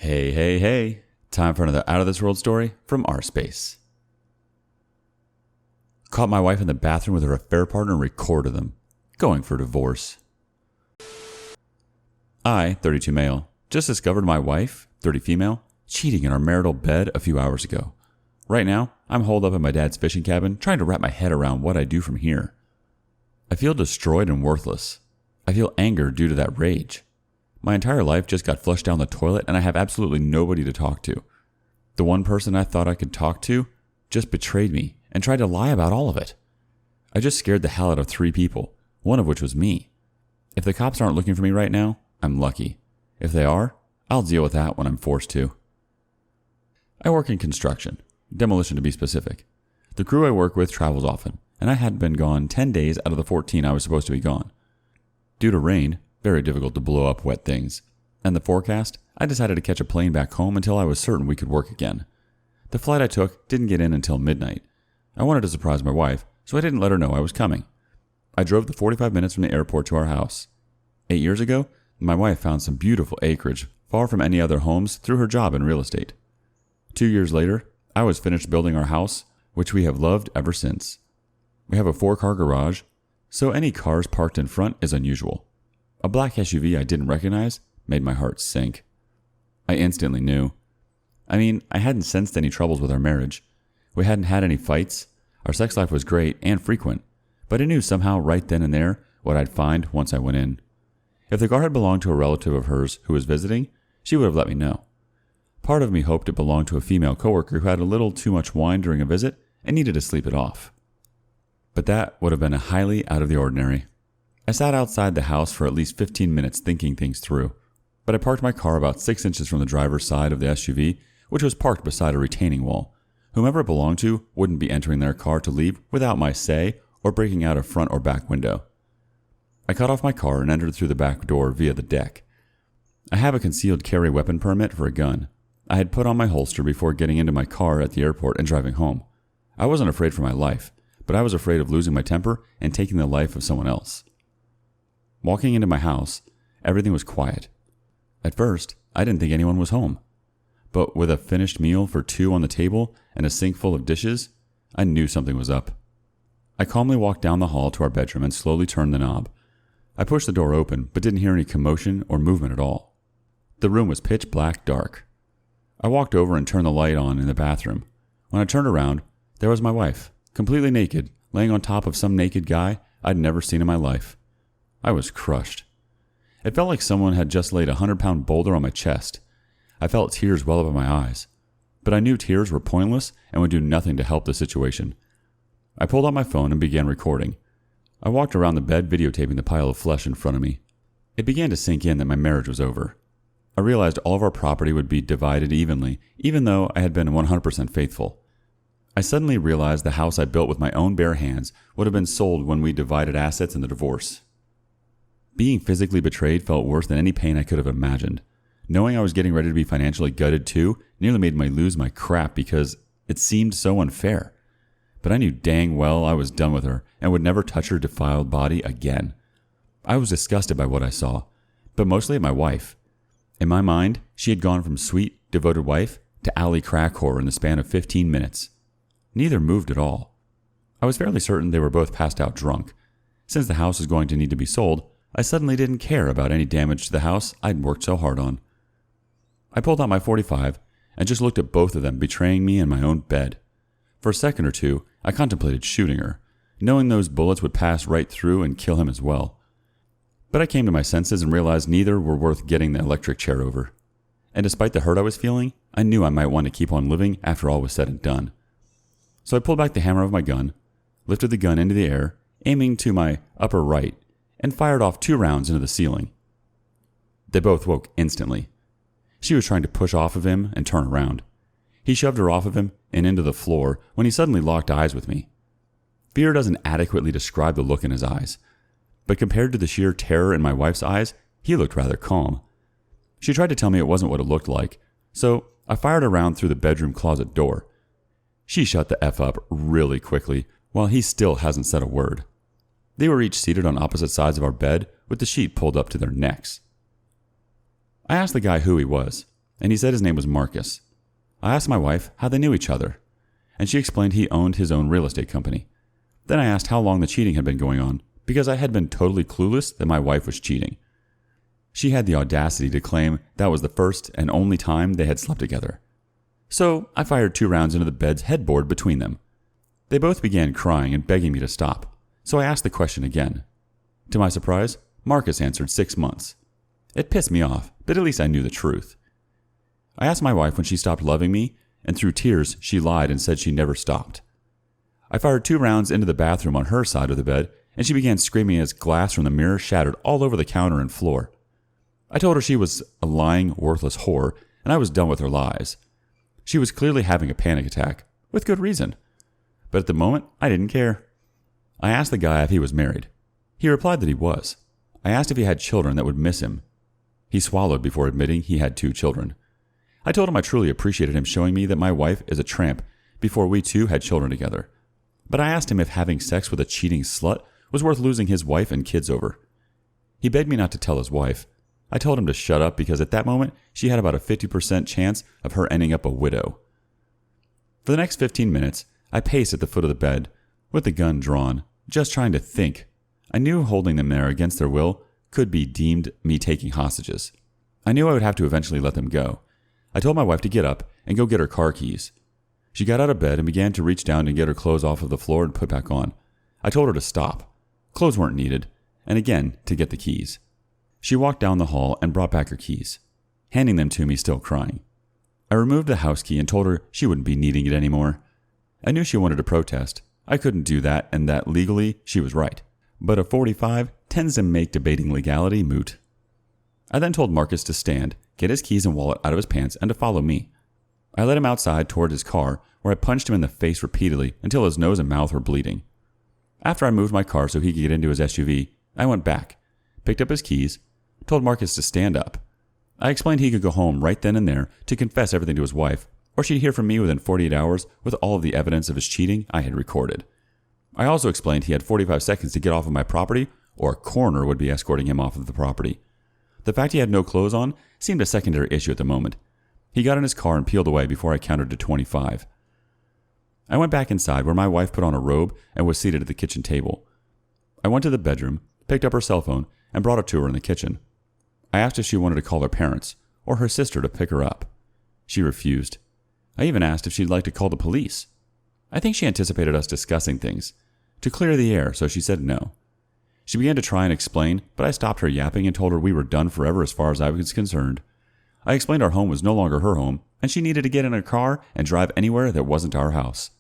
Hey, hey, hey. Time for another Out of This World story from rSpace. Caught my wife in the bathroom with her affair partner and recorded them. Going for divorce. I, 32 male, just discovered my wife, 30 female, cheating in our marital bed a few hours ago. Right now, I'm holed up in my dad's fishing cabin trying to wrap my head around what I do from here. I feel destroyed and worthless. I feel anger due to that rage. My entire life just got flushed down the toilet and I have absolutely nobody to talk to. The one person I thought I could talk to just betrayed me and tried to lie about all of it. I just scared the hell out of 3 people, one of which was me. If the cops aren't looking for me right now, I'm lucky. If they are, I'll deal with that when I'm forced to. I work in construction, demolition to be specific. The crew I work with travels often, and I had been gone 10 days out of the 14 I was supposed to be gone. Due to rain, very difficult to blow up wet things, and the forecast, I decided to catch a plane back home until I was certain we could work again. The flight I took didn't get in until midnight. I wanted to surprise my wife, so I didn't let her know I was coming. I drove the 45 minutes from the airport to our house. 8 years ago, my wife found some beautiful acreage far from any other homes through her job in real estate. 2 years later, I was finished building our house, which we have loved ever since. We have a 4-car garage, so any cars parked in front is unusual. A black SUV I didn't recognize made my heart sink. I instantly knew. I hadn't sensed any troubles with our marriage. We hadn't had any fights. Our sex life was great and frequent, but I knew somehow right then and there what I'd find once I went in. If the car had belonged to a relative of hers who was visiting, she would have let me know. Part of me hoped it belonged to a female coworker who had a little too much wine during a visit and needed to sleep it off. But that would have been highly out of the ordinary. I sat outside the house for at least 15 minutes thinking things through, but I parked my car about 6 inches from the driver's side of the SUV, which was parked beside a retaining wall. Whomever it belonged to wouldn't be entering their car to leave without my say or breaking out a front or back window. I cut off my car and entered through the back door via the deck. I have a concealed carry weapon permit for a gun. I had put on my holster before getting into my car at the airport and driving home. I wasn't afraid for my life, but I was afraid of losing my temper and taking the life of someone else. Walking into my house, everything was quiet. At first, I didn't think anyone was home. But with a finished meal for 2 on the table and a sink full of dishes, I knew something was up. I calmly walked down the hall to our bedroom and slowly turned the knob. I pushed the door open, but didn't hear any commotion or movement at all. The room was pitch black dark. I walked over and turned the light on in the bathroom. When I turned around, there was my wife, completely naked, laying on top of some naked guy I'd never seen in my life. I was crushed. It felt like someone had just laid a 100-pound boulder on my chest. I felt tears well up in my eyes, but I knew tears were pointless and would do nothing to help the situation. I pulled out my phone and began recording. I walked around the bed videotaping the pile of flesh in front of me. It began to sink in that my marriage was over. I realized all of our property would be divided evenly, even though I had been 100% faithful. I suddenly realized the house I built with my own bare hands would have been sold when we divided assets in the divorce. Being physically betrayed felt worse than any pain I could have imagined. Knowing I was getting ready to be financially gutted too nearly made me lose my crap because it seemed so unfair. But I knew dang well I was done with her and would never touch her defiled body again. I was disgusted by what I saw, but mostly at my wife. In my mind, she had gone from sweet, devoted wife to alley crack whore in the span of 15 minutes. Neither moved at all. I was fairly certain they were both passed out drunk. Since the house was going to need to be sold, I suddenly didn't care about any damage to the house I'd worked so hard on. I pulled out my .45 and just looked at both of them betraying me in my own bed. For a second or two, I contemplated shooting her, knowing those bullets would pass right through and kill him as well. But I came to my senses and realized neither were worth getting the electric chair over. And despite the hurt I was feeling, I knew I might want to keep on living after all was said and done. So I pulled back the hammer of my gun, lifted the gun into the air, aiming to my upper right, and fired off 2 rounds into the ceiling. They both woke instantly. She was trying to push off of him and turn around. He shoved her off of him and into the floor when he suddenly locked eyes with me. Fear doesn't adequately describe the look in his eyes, but compared to the sheer terror in my wife's eyes, he looked rather calm. She tried to tell me it wasn't what it looked like, so I fired a round through the bedroom closet door. She shut the F up really quickly, while he still hasn't said a word. They were each seated on opposite sides of our bed with the sheet pulled up to their necks. I asked the guy who he was. and he said his name was Marcus. I asked my wife how they knew each other, and she explained he owned his own real estate company. Then I asked how long the cheating had been going on, because I had been totally clueless that my wife was cheating. She had the audacity to claim that was the first and only time they had slept together. So I fired 2 rounds into the bed's headboard between them. They both began crying and begging me to stop, so I asked the question again. To my surprise, Marcus answered 6 months. It pissed me off, but at least I knew the truth. I asked my wife when she stopped loving me, and through tears she lied and said she never stopped. I fired 2 rounds into the bathroom on her side of the bed, and she began screaming as glass from the mirror shattered all over the counter and floor. I told her she was a lying, worthless whore, and I was done with her lies. She was clearly having a panic attack, with good reason. But at the moment, I didn't care. I asked the guy if he was married. He replied that he was. I asked if he had children that would miss him. He swallowed before admitting he had 2 children. I told him I truly appreciated him showing me that my wife is a tramp before we 2 had children together. But I asked him if having sex with a cheating slut was worth losing his wife and kids over. He begged me not to tell his wife. I told him to shut up because at that moment she had about a 50% chance of her ending up a widow. For the next 15 minutes, I paced at the foot of the bed, with the gun drawn, just trying to think. I knew holding them there against their will could be deemed me taking hostages. I knew I would have to eventually let them go. I told my wife to get up and go get her car keys. She got out of bed and began to reach down and get her clothes off of the floor and put back on. I told her to stop. Clothes weren't needed, and again to get the keys. She walked down the hall and brought back her keys, handing them to me still crying. I removed the house key and told her she wouldn't be needing it anymore. I knew she wanted to protest. I couldn't do that, and that legally she was right. But a 45 tends to make debating legality moot. I then told Marcus to stand, get his keys and wallet out of his pants, and to follow me. I led him outside toward his car, where I punched him in the face repeatedly until his nose and mouth were bleeding. After I moved my car so he could get into his SUV, I went back, picked up his keys, told Marcus to stand up. I explained he could go home right then and there to confess everything to his wife, or she'd hear from me within 48 hours with all of the evidence of his cheating I had recorded. I also explained he had 45 seconds to get off of my property, or a coroner would be escorting him off of the property. The fact he had no clothes on seemed a secondary issue at the moment. He got in his car and peeled away before I counted to 25. I went back inside where my wife put on a robe and was seated at the kitchen table. I went to the bedroom, picked up her cell phone, and brought it to her in the kitchen. I asked if she wanted to call her parents or her sister to pick her up. She refused. I even asked if she'd like to call the police. I think she anticipated us discussing things, to clear the air, so she said no. She began to try and explain, but I stopped her yapping and told her we were done forever as far as I was concerned. I explained our home was no longer her home, and she needed to get in a car and drive anywhere that wasn't our house.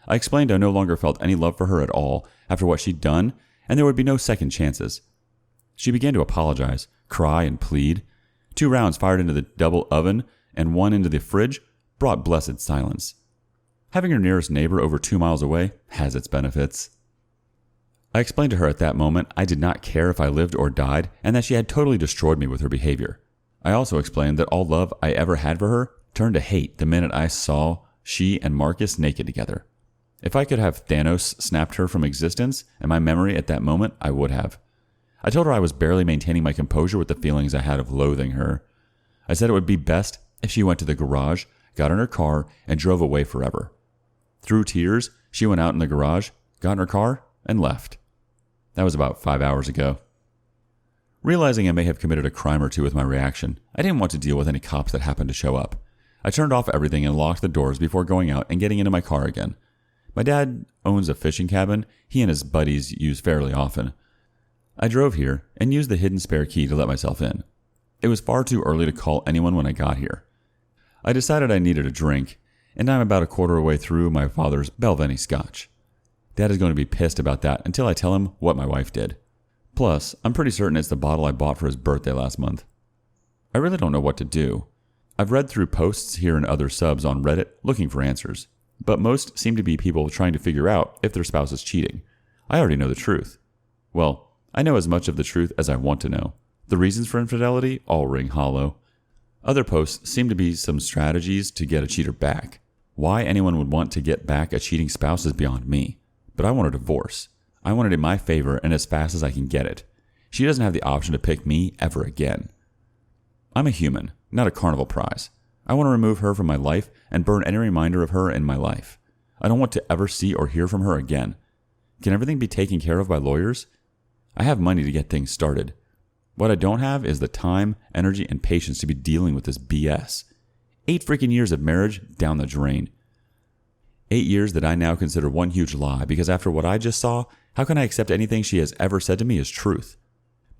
I explained I no longer felt any love for her at all after what she'd done, and there would be no second chances. She began to apologize, cry, and plead. 2 rounds fired into the double oven and 1 into the fridge brought blessed silence. Having her nearest neighbor over 2 miles away has its benefits. I explained to her at that moment I did not care if I lived or died, and that she had totally destroyed me with her behavior. I also explained that all love I ever had for her turned to hate the minute I saw she and Marcus naked together. If I could have Thanos snapped her from existence and my memory at that moment, I would have. I told her I was barely maintaining my composure with the feelings I had of loathing her. I said it would be best if she went to the garage, got in her car, and drove away forever. Through tears, she went out in the garage, got in her car, and left. That was about 5 hours ago. Realizing I may have committed a crime or 2 with my reaction, I didn't want to deal with any cops that happened to show up. I turned off everything and locked the doors before going out and getting into my car again. My dad owns a fishing cabin he and his buddies use fairly often. I drove here and used the hidden spare key to let myself in. It was far too early to call anyone when I got here. I decided I needed a drink, and I'm about a quarter way through my father's Belvenny scotch. Dad is going to be pissed about that until I tell him what my wife did. Plus, I'm pretty certain it's the bottle I bought for his birthday last month. I really don't know what to do. I've read through posts here and other subs on Reddit looking for answers, but most seem to be people trying to figure out if their spouse is cheating. I already know the truth. Well, I know as much of the truth as I want to know. The reasons for infidelity all ring hollow. Other posts seem to be some strategies to get a cheater back. Why anyone would want to get back a cheating spouse is beyond me. But I want a divorce. I want it in my favor and as fast as I can get it. She doesn't have the option to pick me ever again. I'm a human. not a carnival prize. I want to remove her from my life and burn any reminder of her in my life. I don't want to ever see or hear from her again. Can everything be taken care of by lawyers? I have money to get things started. What I don't have is the time, energy, and patience to be dealing with this BS. 8 freaking years of marriage down the drain. 8 years that I now consider one huge lie, because after what I just saw, how can I accept anything she has ever said to me as truth?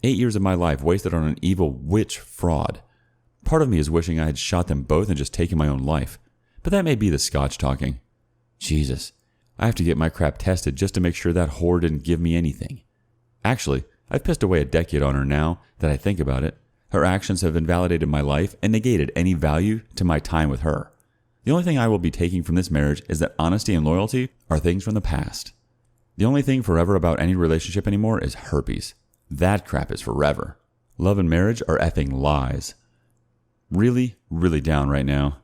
8 years of my life wasted on an evil witch fraud. Part of me is wishing I had shot them both and just taken my own life, but that may be the Scotch talking. Jesus, I have to get my crap tested just to make sure that whore didn't give me anything. Actually, I've pissed away a decade on her now that I think about it. Her actions have invalidated my life and negated any value to my time with her. The only thing I will be taking from this marriage is that honesty and loyalty are things from the past. The only thing forever about any relationship anymore is herpes. That crap is forever. Love and marriage are effing lies. Really, really down right now.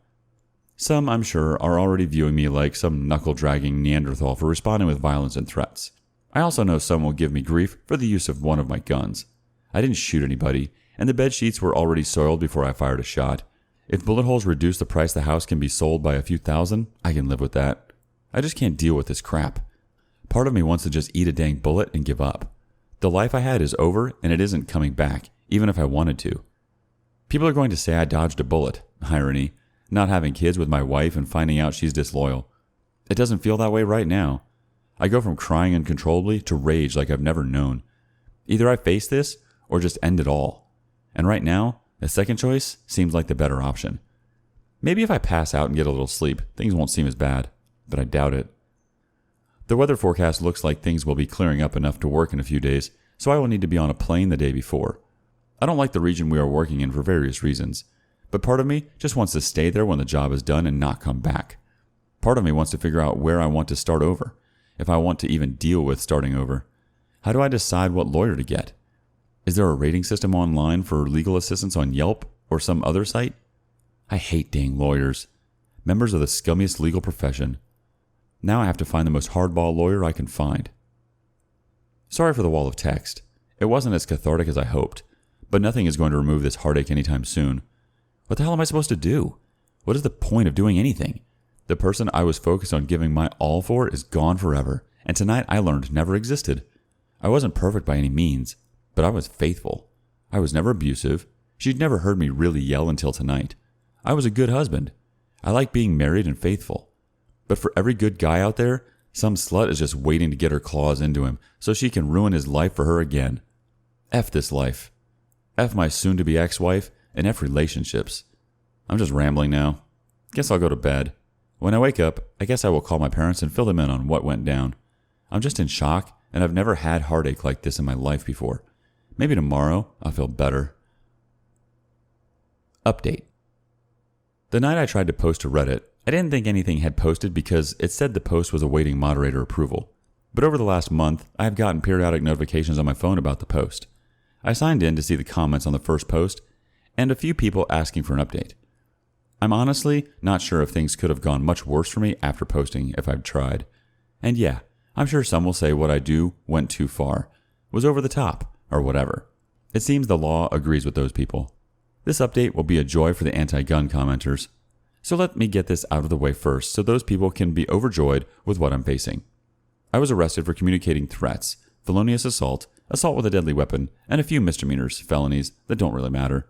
Some, I'm sure, are already viewing me like some knuckle-dragging Neanderthal for responding with violence and threats. I also know some will give me grief for the use of one of my guns. I didn't shoot anybody, and the bed sheets were already soiled before I fired a shot. If bullet holes reduce the price the house can be sold by a few thousand, I can live with that. I just can't deal with this crap. Part of me wants to just eat a dang bullet and give up. The life I had is over, and it isn't coming back, even if I wanted to. People are going to say I dodged a bullet. Irony. Not having kids with my wife and finding out she's disloyal. It doesn't feel that way right now. I go from crying uncontrollably to rage like I've never known. Either I face this or just end it all. And right now, the second choice seems like the better option. Maybe if I pass out and get a little sleep, things won't seem as bad, but I doubt it. The weather forecast looks like things will be clearing up enough to work in a few days, so I will need to be on a plane the day before. I don't like the region we are working in for various reasons, but part of me just wants to stay there when the job is done and not come back. Part of me wants to figure out where I want to start over, if I want to even deal with starting over. How do I decide what lawyer to get? Is there a rating system online for legal assistance on Yelp or some other site? I hate dang lawyers. Members of the scummiest legal profession. Now I have to find the most hardball lawyer I can find. Sorry for the wall of text. It wasn't as cathartic as I hoped, but nothing is going to remove this heartache anytime soon. What the hell am I supposed to do? What is the point of doing anything? The person I was focused on giving my all for is gone forever, and tonight I learned never existed. I wasn't perfect by any means, but I was faithful. I was never abusive. She'd never heard me really yell until tonight. I was a good husband. I like being married and faithful. But for every good guy out there, some slut is just waiting to get her claws into him so she can ruin his life for her again. F this life. F my soon-to-be ex-wife, and F relationships. I'm just rambling now. Guess I'll go to bed. When I wake up, I guess I will call my parents and fill them in on what went down. I'm just in shock, and I've never had heartache like this in my life before. Maybe tomorrow I'll feel better. Update. The night I tried to post to Reddit, I didn't think anything had posted because it said the post was awaiting moderator approval. But over the last month, I have gotten periodic notifications on my phone about the post. I signed in to see the comments on the first post, and a few people asking for an update. I'm honestly not sure if things could have gone much worse for me after posting if I've tried. And yeah, I'm sure some will say what I do went too far, was over the top, or whatever. It seems the law agrees with those people. This update will be a joy for the anti-gun commenters. So let me get this out of the way first so those people can be overjoyed with what I'm facing. I was arrested for communicating threats, felonious assault with a deadly weapon, and a few misdemeanors, felonies that don't really matter.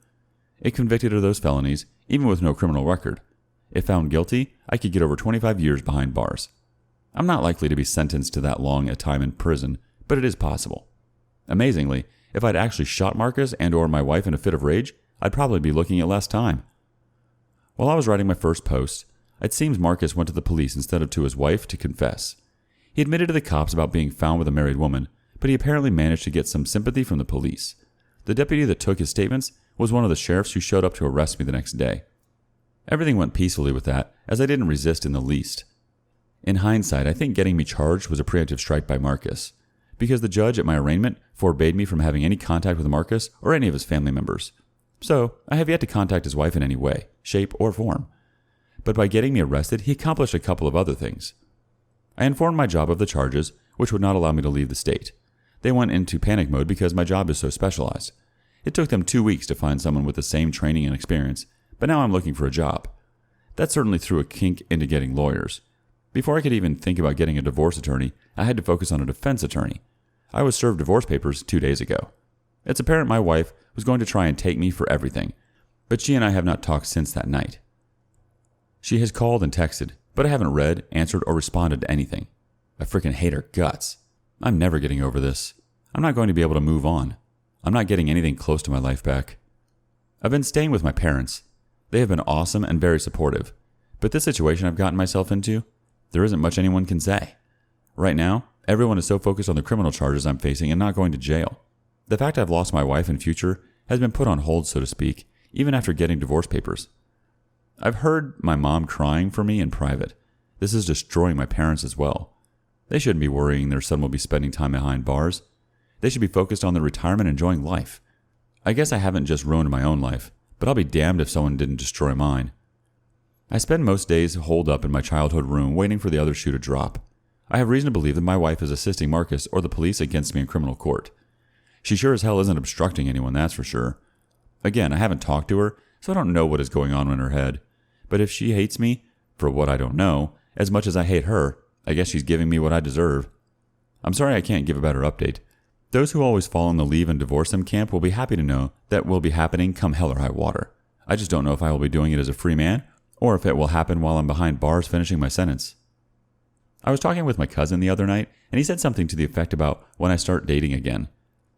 If convicted of those felonies, even with no criminal record, if found guilty, I could get over 25 years behind bars. I'm not likely to be sentenced to that long a time in prison, but it is possible. Amazingly, if I'd actually shot Marcus and or my wife in a fit of rage, I'd probably be looking at less time. While I was writing my first post, it seems Marcus went to the police instead of to his wife to confess. He admitted to the cops about being found with a married woman, but he apparently managed to get some sympathy from the police. The deputy that took his statements was one of the sheriffs who showed up to arrest me the next day. Everything went peacefully with that, as I didn't resist in the least. In hindsight, I think getting me charged was a preemptive strike by Marcus, because the judge at my arraignment forbade me from having any contact with Marcus or any of his family members. So, I have yet to contact his wife in any way, shape, or form. But by getting me arrested, he accomplished a couple of other things. I informed my job of the charges, which would not allow me to leave the state. They went into panic mode because my job is so specialized. It took them 2 weeks to find someone with the same training and experience, but now I'm looking for a job. That certainly threw a kink into getting lawyers. Before I could even think about getting a divorce attorney, I had to focus on a defense attorney. I was served divorce papers 2 days ago. It's apparent my wife was going to try and take me for everything, but she and I have not talked since that night. She has called and texted, but I haven't read, answered, or responded to anything. I freaking hate her guts. I'm never getting over this. I'm not going to be able to move on. I'm not getting anything close to my life back. I've been staying with my parents. They have been awesome and very supportive, but this situation I've gotten myself into, there isn't much anyone can say. Right now, everyone is so focused on the criminal charges I'm facing and not going to jail. The fact I've lost my wife and future has been put on hold, so to speak, even after getting divorce papers. I've heard my mom crying for me in private. This is destroying my parents as well. They shouldn't be worrying their son will be spending time behind bars. They should be focused on their retirement and enjoying life. I guess I haven't just ruined my own life, but I'll be damned if someone didn't destroy mine. I spend most days holed up in my childhood room waiting for the other shoe to drop. I have reason to believe that my wife is assisting Marcus or the police against me in criminal court. She sure as hell isn't obstructing anyone, that's for sure. Again, I haven't talked to her, so I don't know what is going on in her head. But if she hates me, for what I don't know, as much as I hate her, I guess she's giving me what I deserve. I'm sorry I can't give a better update. Those who always fall in the leave and divorce them camp will be happy to know that will be happening come hell or high water. I just don't know if I will be doing it as a free man, or if it will happen while I'm behind bars finishing my sentence. I was talking with my cousin the other night, and he said something to the effect about when I start dating again.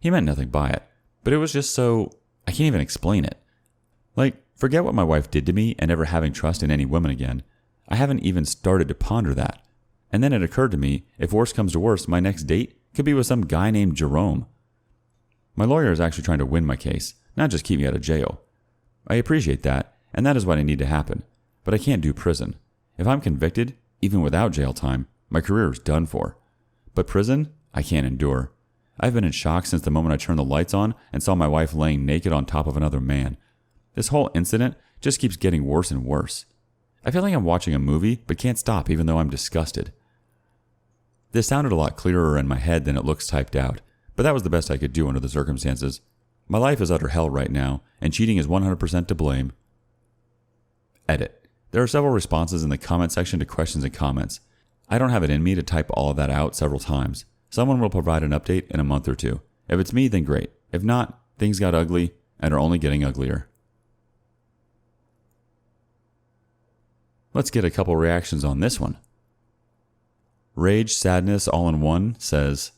He meant nothing by it, but it was just so... I can't even explain it. Like, forget what my wife did to me and never having trust in any woman again. I haven't even started to ponder that. And then it occurred to me, if worse comes to worse, my next date could be with some guy named Jerome. My lawyer is actually trying to win my case, not just keep me out of jail. I appreciate that, and that is what I need to happen. But I can't do prison. If I'm convicted, even without jail time, my career is done for. But prison, I can't endure. I've been in shock since the moment I turned the lights on and saw my wife laying naked on top of another man. This whole incident just keeps getting worse and worse. I feel like I'm watching a movie, but can't stop even though I'm disgusted. This sounded a lot clearer in my head than it looks typed out, but that was the best I could do under the circumstances. My life is utter hell right now, and cheating is 100% to blame. Edit. There are several responses in the comment section to questions and comments. I don't have it in me to type all of that out several times. Someone will provide an update in a month or two. If it's me, then great. If not, things got ugly and are only getting uglier. Let's get a couple reactions on this one. Rage Sadness All in One says,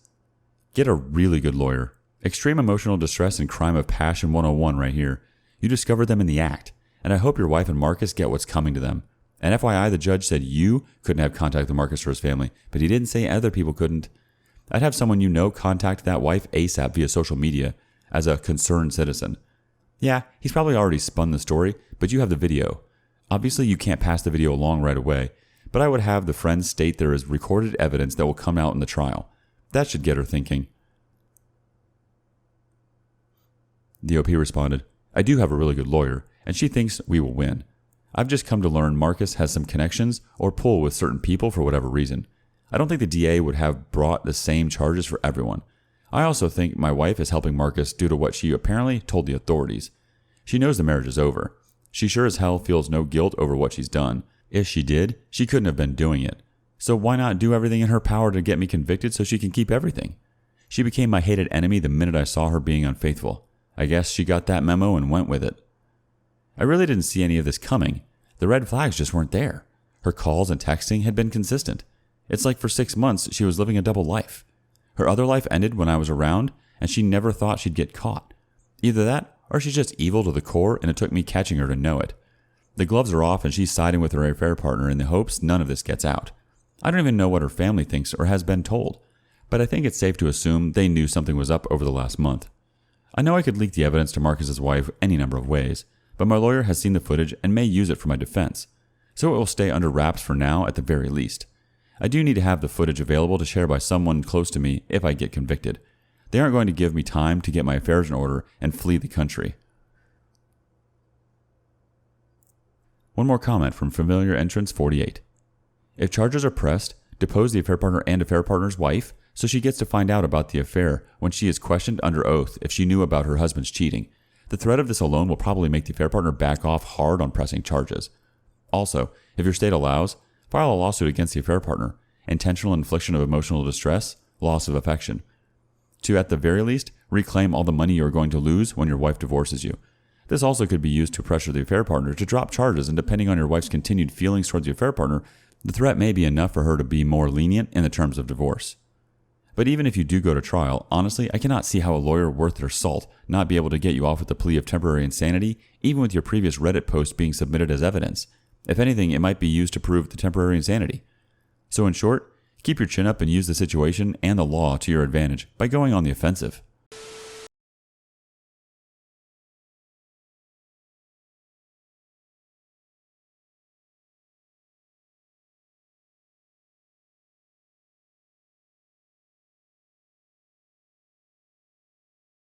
get a really good lawyer. Extreme emotional distress and crime of passion 101 right here. You discovered them in the act, and I hope your wife and Marcus get what's coming to them. And FYI, the judge said you couldn't have contact with Marcus or his family, but he didn't say other people couldn't. I'd have someone you know contact that wife ASAP via social media as a concerned citizen. Yeah, he's probably already spun the story, but you have the video. Obviously, you can't pass the video along right away, but I would have the friends state there is recorded evidence that will come out in the trial. That should get her thinking. The OP responded, I do have a really good lawyer, and she thinks we will win. I've just come to learn Marcus has some connections or pull with certain people for whatever reason. I don't think the DA would have brought the same charges for everyone. I also think my wife is helping Marcus due to what she apparently told the authorities. She knows the marriage is over. She sure as hell feels no guilt over what she's done. If she did, she couldn't have been doing it. So why not do everything in her power to get me convicted so she can keep everything? She became my hated enemy the minute I saw her being unfaithful. I guess she got that memo and went with it. I really didn't see any of this coming. The red flags just weren't there. Her calls and texting had been consistent. It's like for 6 months she was living a double life. Her other life ended when I was around, and she never thought she'd get caught. Either that, or she's just evil to the core, and it took me catching her to know it. The gloves are off, and she's siding with her affair partner in the hopes none of this gets out. I don't even know what her family thinks or has been told, but I think it's safe to assume they knew something was up over the last month. I know I could leak the evidence to Marcus's wife any number of ways, but my lawyer has seen the footage and may use it for my defense, so it will stay under wraps for now at the very least. I do need to have the footage available to share by someone close to me if I get convicted. They aren't going to give me time to get my affairs in order and flee the country. One more comment from Familiar Entrance 48. If charges are pressed, depose the affair partner and affair partner's wife so she gets to find out about the affair when she is questioned under oath if she knew about her husband's cheating. The threat of this alone will probably make the affair partner back off hard on pressing charges. Also, if your state allows, file a lawsuit against the affair partner, intentional infliction of emotional distress, loss of affection, to, at the very least, reclaim all the money you are going to lose when your wife divorces you. This also could be used to pressure the affair partner to drop charges, and depending on your wife's continued feelings towards the affair partner, the threat may be enough for her to be more lenient in the terms of divorce. But even if you do go to trial, honestly, I cannot see how a lawyer worth their salt not be able to get you off with the plea of temporary insanity, even with your previous Reddit post being submitted as evidence. If anything, it might be used to prove the temporary insanity. So in short, keep your chin up and use the situation and the law to your advantage by going on the offensive.